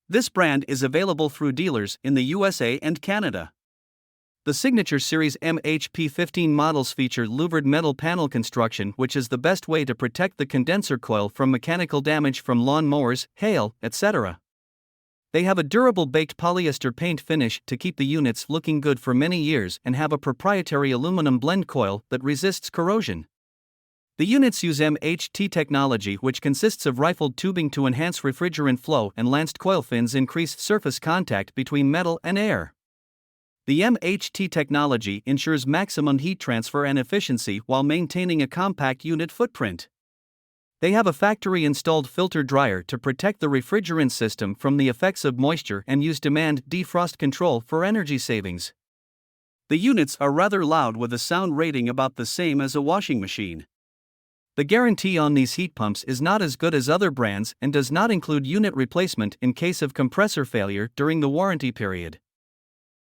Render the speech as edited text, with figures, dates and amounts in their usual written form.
This brand is available through dealers in the USA and Canada. The Signature Series MHP15 models feature louvered metal panel construction, which is the best way to protect the condenser coil from mechanical damage from lawn mowers, hail, etc. They have a durable baked polyester paint finish to keep the units looking good for many years and have a proprietary aluminum blend coil that resists corrosion. The units use MHT technology, which consists of rifled tubing to enhance refrigerant flow, and lanced coil fins increase surface contact between metal and air. The MHT technology ensures maximum heat transfer and efficiency while maintaining a compact unit footprint. They have a factory-installed filter dryer to protect the refrigerant system from the effects of moisture and use demand defrost control for energy savings. The units are rather loud with a sound rating about the same as a washing machine. The guarantee on these heat pumps is not as good as other brands and does not include unit replacement in case of compressor failure during the warranty period.